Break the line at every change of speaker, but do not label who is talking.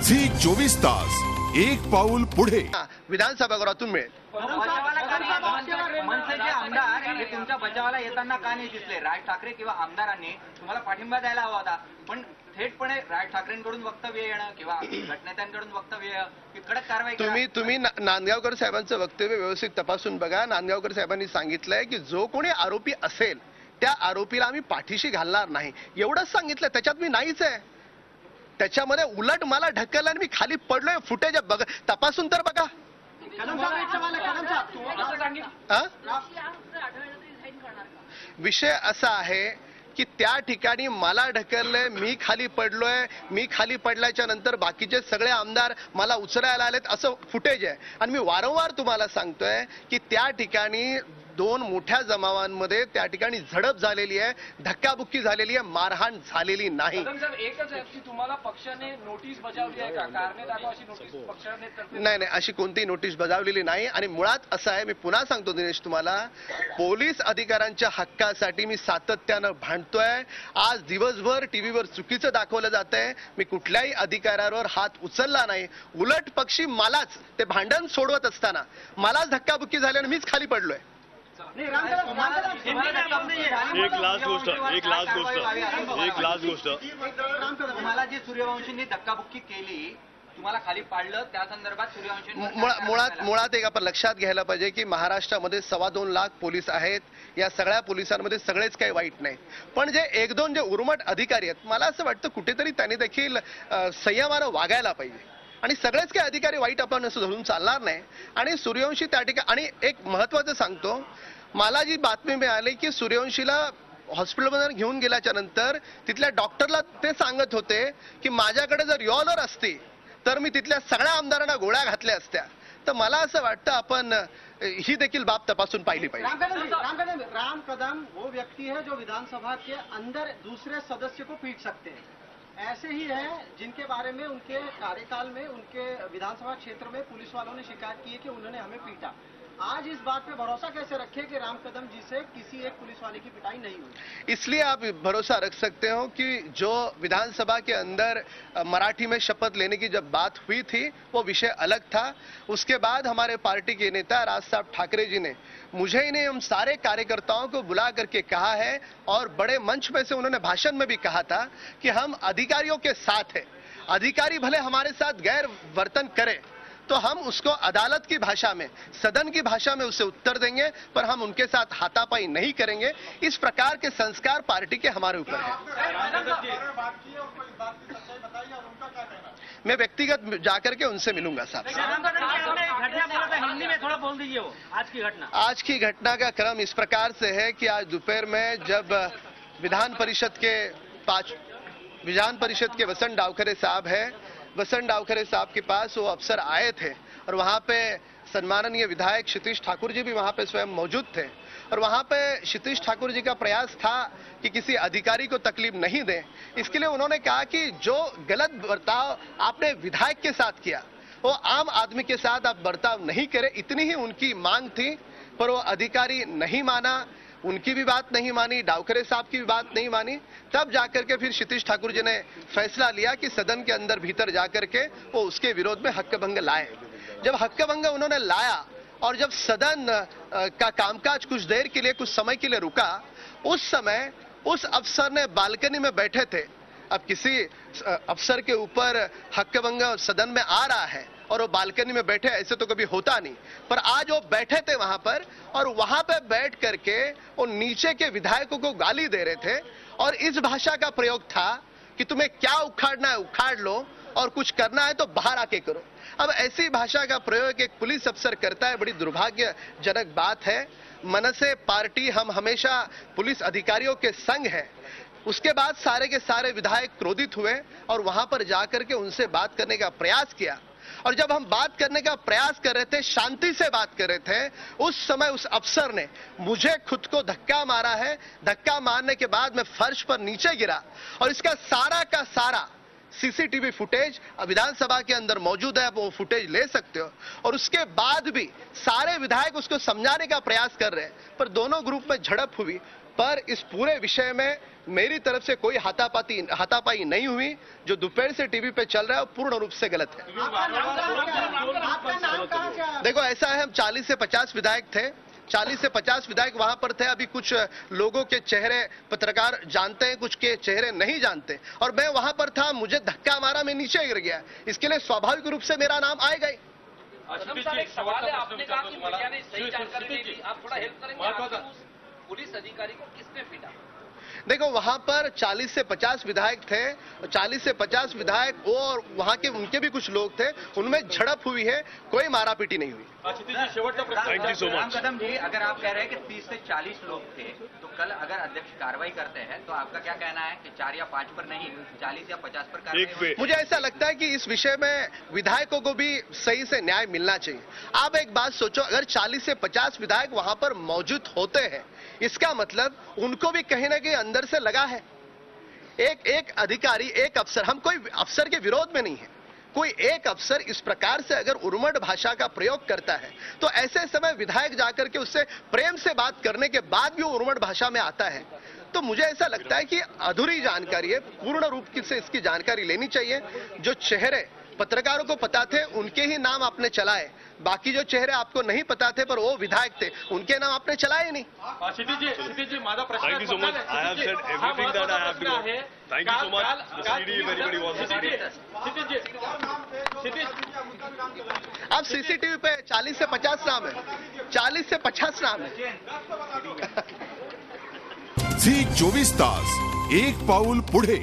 झी 24 तास एक पाऊल पुढे
विधानसभागृहातून मिळेल.
मनसेचे आमदार हे तुमच्या बचावाला येताना का नाही दिसले? राज ठाकरे किंवा आमदारांनी तुम्हाला पाठिंबा द्यायला हवा होता, पण थेटपणे राज ठाकरेंकडून वक्तव्य येणं किंवा गटनेत्यांकडून वक्तव्य येणं की कडक कारवाई.
तुम्ही नांदगावकर साहेबांचं वक्तव्य व्यवस्थित तपासून बघा. नांदगावकर साहेबांनी सांगितलंय की जो कोणी आरोपी असेल त्या आरोपीला आम्ही पाठीशी घालणार नाही, एवढंच सांगितलं. त्याच्यात मी नाहीच आहे. त्याच्यामध्ये उलट मला ढकललं आणि मी खाली पडलोय. फुटेज बघा, तपासून तर बघा. विषय असा आहे की त्या ठिकाणी मला ढकललंय, मी खाली पडलोय. मी खाली पडल्याच्या नंतर बाकीचे सगळे आमदार मला उचलायला आलेत असं फुटेज आहे. आणि मी वारंवार तुम्हाला सांगतोय की त्या ठिकाणी दोन मोठ्या जमावांमध्ये त्या ठिकाणी झडप झालेली आहे, धक्काबुक्की झालेली आहे, मारहाण झालेली नाही.
एकच आहे की तुम्हाला पक्षाने नोटीस बजावली आहे का? कारणे दाखवा अशी नोटीस पक्षाने
नाही, अशी कोणतीही नोटीस बजावलेली नाही. आणि मुळात असं आहे, मी पुन्हा सांगतो दिनेश तुम्हाला, पोलीस अधिकाऱ्यांच्या हक्कासाठी मी सातत्यानं भांडतोय. आज दिवसभर टीव्हीवर चुकीचं दाखवलं जात आहे. मी कुठल्याही अधिकाऱ्यावर हात उचलला नाही. उलट पक्षी मलाच ते भांडण सोडवत असताना मलाच धक्काबुक्की झाली आणि मीच खाली पडलोय.
एक लास्ट गोष्ट
तुम्हाला जी सूर्यवंशींनी धक्काबुक्की केली, तुम्हाला खाली पाडलं, त्या संदर्भात सूर्यवंशी
मुळात एक आपण लक्षात घ्यायला पाहिजे की महाराष्ट्रामध्ये 2.25 लाख पोलीस आहेत. या सगळ्या पोलिसांमध्ये सगळेच काही वाईट नाही, पण जे एक दोन जे उर्मट अधिकारी आहेत, मला असं वाटतं कुठेतरी त्यांनी देखील संयमानं वागायला पाहिजे. आणि सगळेच काही अधिकारी वाईट आपण असं धरून चालणार नाही. आणि सूर्यवंशी त्या ठिकाणी, आणि एक महत्वाचं सांगतो, मला जी बातमी मिळाली की सूर्यवंशीला हॉस्पिटलमध्ये घेऊन गेल्याच्या नंतर तिथल्या डॉक्टरला ते सांगत होते की माझ्याकडे जर रिव्हॉल्वर असती तर मी तिथल्या सगळ्या आमदारांना गोळ्या घातल्या असत्या. तर मला असं वाटतं आपण ही देखील बाब तपासून पाहिली पाहिजे.
राम कदम वो व्यक्ति है जो विधानसभा के अंदर दूसरे सदस्य को पीट सकते हैं. ऐसे ही है जिनके बारे में उनके कार्यकाल में उनके विधानसभा क्षेत्र में पुलिस वालों ने शिकायत की है कि उन्होंने हमें पीटा. आज इस बात पे भरोसा कैसे रखें कि राम कदम जी से किसी एक पुलिस वाले की पिटाई नहीं हुई?
इसलिए आप भरोसा रख सकते हो कि जो विधानसभा के अंदर मराठी में शपथ लेने की जब बात हुई थी वो विषय अलग था. उसके बाद हमारे पार्टी के नेता राज साहब ठाकरे जी ने मुझे ही नहीं, हम सारे कार्यकर्ताओं को बुला करके कहा है और बड़े मंच में से उन्होंने भाषण में भी कहा था कि हम अधिकारियों के साथ हैं. अधिकारी भले हमारे साथ गैर वर्तन करें तो हम उसको अदालत की भाषा में, सदन की भाषा में उसे उत्तर देंगे, पर हम उनके साथ हाथापाई नहीं करेंगे. इस प्रकार के संस्कार पार्टी के हमारे ऊपर है. मैं व्यक्तिगत जाकर के उनसे मिलूंगा साहब.
हिंदी में थोड़ा बोल दीजिए वो
आज की घटना का क्रम इस प्रकार से है कि आज दोपहर में जब विधान परिषद के वसंत डावखरे साहब है, वसंत डावखरे साहब के पास वो अफसर आए थे और वहां पे सम्माननीय विधायक क्षितिज ठाकुर जी भी वहां पे स्वयं मौजूद थे. और वहां पे क्षितिज ठाकुर जी का प्रयास था कि किसी अधिकारी को तकलीफ नहीं दें. इसके लिए उन्होंने कहा कि जो गलत बर्ताव आपने विधायक के साथ किया वो आम आदमी के साथ आप बर्ताव नहीं करें, इतनी ही उनकी मांग थी. पर वो अधिकारी नहीं माना, उनकी भी बात नहीं मानी, डावखरे साहब की भी बात नहीं मानी. तब जाकर के फिर क्षितिज ठाकुर जी ने फैसला लिया कि सदन के अंदर भीतर जाकर के वो उसके विरोध में हक्कभंग लाए. जब हक्कभंग उन्होंने लाया और जब सदन का कामकाज कुछ देर के लिए, कुछ समय के लिए रुका, उस समय उस अफसर ने बालकनी में बैठे थे. अब किसी अफसर के ऊपर हक्कभंग सदन में आ रहा है और वो बालकनी में बैठे, ऐसे तो कभी होता नहीं, पर आज वो बैठे थे वहां पर और वहां पे बैठ करके वो नीचे के विधायकों को गाली दे रहे थे और इस भाषा का प्रयोग था कि तुम्हें क्या उखाड़ना है उखाड़ लो और कुछ करना है तो बाहर आके करो. अब ऐसी भाषा का प्रयोग एक पुलिस अफसर करता है, बड़ी दुर्भाग्यजनक बात है. मनसे पार्टी हम हमेशा पुलिस अधिकारियों के संग है. उसके बाद सारे के सारे विधायक क्रोधित हुए और वहां पर जाकर के उनसे बात करने का प्रयास किया. और जब हम बात करने का प्रयास कर रहे थे, शांति से बात कर रहे थे, उस समय उस अफसर ने मुझे खुद को धक्का मारा है. धक्का मारने के बाद मैं फर्श पर नीचे गिरा और इसका सारा का सारा सीसीटीवी फुटेज विधानसभा के अंदर मौजूद है. आप वो फुटेज ले सकते हो. और उसके बाद भी सारे विधायक उसको समझाने का प्रयास कर रहे हैं, पर दोनों ग्रुप में झड़प हुई. पर इस पूरे विषय में मेरी तरफ से कोई हाथापाई नहीं हुई। जो दोपहर से टीवी पे चल रहा है वो पूर्ण रूप से गलत है।
आपका नाम कहाँ से आया?
देखो ऐसा है, हम 40 से 50 विधायक थे, 40 से 50 विधायक वहां पर थे। अभी कुछ लोगों के चेहरे पत्रकार जानते हैं, कुछ के चेहरे नहीं जानते, और मैं वहां पर था, मुझे धक्का मारा, मैं नीचे गिर गया, इसके लिए स्वाभाविक रूप से मेरा नाम आएगा ही।
आजम साहब, एक सवाल है, आपने कहा कि मीडिया ने सही जानकारी नहीं दी, आप थोड़ा हेल्प करेंगे, आखिर उस पुलिस अधिकारी को किसने पीटा?
देखो वहां पर 40 से 50 विधायक थे, 40 से 50 विधायक वो और वहां के उनके भी कुछ लोग थे, उनमें झड़प हुई है, कोई मारापीटी नहीं हुई।
Thank you so much. Kadam ji, अगर आप कह रहे हैं कि 30 से 40 लोग थे, तो कल अगर अध्यक्ष कार्रवाई करते हैं तो आपका क्या कहना है कि 4 या 5 पर नहीं, 40 या 50 पर कार्रवाई?
मुझे ऐसा लगता है कि इस विषय में विधायकों को भी सही से न्याय मिलना चाहिए। आप एक बात सोचो, अगर 40 से 50 विधायक वहां पर मौजूद होते हैं, इसका मतलब उनको भी कहीं ना कहीं अंदर से लगा है। एक अधिकारी, एक अफसर, हम कोई अफसर के विरोध में नहीं है, कोई एक अफसर इस प्रकार से अगर उर्मट भाषा का प्रयोग करता है तो ऐसे समय विधायक जाकर के उससे प्रेम से बात करने के बाद भी वो उर्मट भाषा में आता है, तो मुझे ऐसा लगता है कि अधूरी जानकारी है। पूर्ण रूप से इसकी जानकारी लेनी चाहिए। जो चेहरे पत्रकारों को पता थे उनके ही नाम आपने चलाए, बाकी जो चेहरे आपको नहीं पता थे पर वो विधायक थे, उनके नाम आपने चलाए ही नहीं।
क्षितिज जी, माझा प्रश्न
Thank you so much. I have said everything that I have to go. Thank you so much. The CD if anybody wants to see it.
अब सीसीटीवी पे 40 से 50 नाम है, 40 से 50 नाम है।
झी 24 तास, एक पाऊल पुढे।